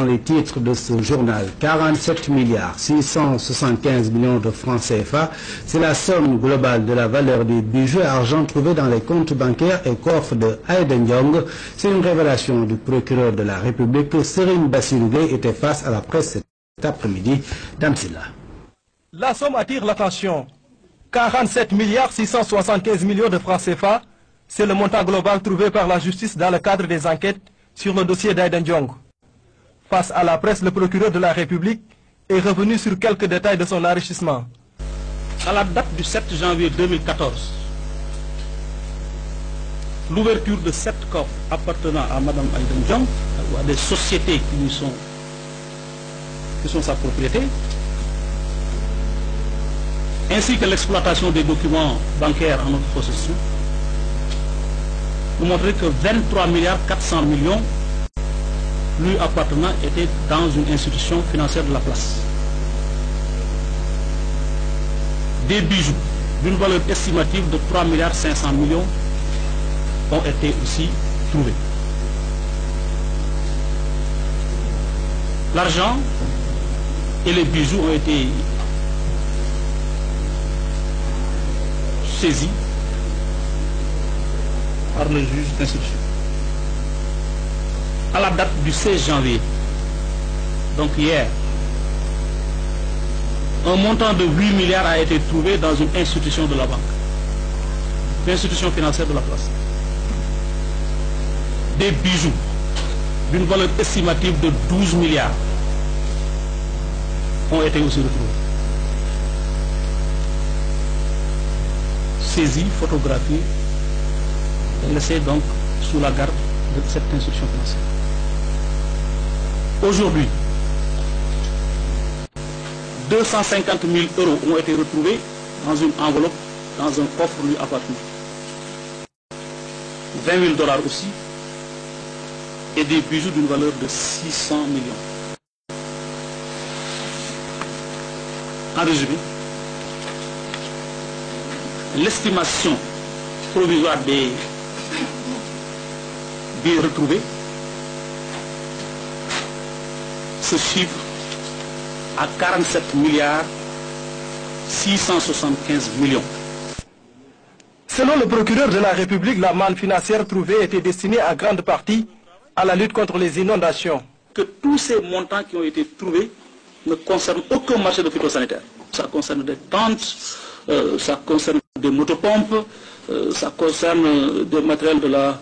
dans les titres de ce journal. 47 milliards 675 millions de francs CFA, c'est la somme globale de la valeur des bijoux et argent trouvés dans les comptes bancaires et coffres de Aïda Ndiong. C'est une révélation du procureur de la République. Serigne Bassirou Gueye était face à la presse cet après-midi. Damsila. La somme attire l'attention. 47 milliards 675 millions de francs CFA, c'est le montant global trouvé par la justice dans le cadre des enquêtes sur le dossier d'Aïda Ndiong. Face à la presse, le procureur de la République est revenu sur quelques détails de son enrichissement. À la date du 7 janvier 2014, l'ouverture de 7 coffres appartenant à Mme Aïda Ndiong, ou à des sociétés qui sont sa propriété, ainsi que l'exploitation des documents bancaires en notre possession, nous montrer que 23 milliards 400 millions lui appartenant étaient dans une institution financière de la place. Des bijoux d'une valeur estimative de 3 milliards 500 millions ont été aussi trouvés. L'argent et les bijoux ont été saisis par le juge d'instruction. À la date du 16 janvier, donc hier, un montant de 8 milliards a été trouvé dans une institution de la banque, une institution financière de la place. Des bijoux d'une valeur estimative de 12 milliards ont été aussi retrouvés. Saisis, photographiés, et laissés donc sous la garde de cette institution financière. Aujourd'hui, 250 000 euros ont été retrouvés dans une enveloppe, dans un coffre lui appartenant. 20 000 dollars aussi, et des bijoux d'une valeur de 600 millions. En résumé, l'estimation provisoire des biens retrouvés se chiffre à 47 milliards 675 millions. Selon le procureur de la République, la manne financière trouvée était destinée en grande partie à la lutte contre les inondations. Que tous ces montants qui ont été trouvés ne concernent aucun marché de phytosanitaire. Ça concerne des tentes, ça concerne des motopompes, ça concerne des matériels de la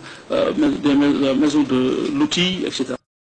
maison de l'outil, etc.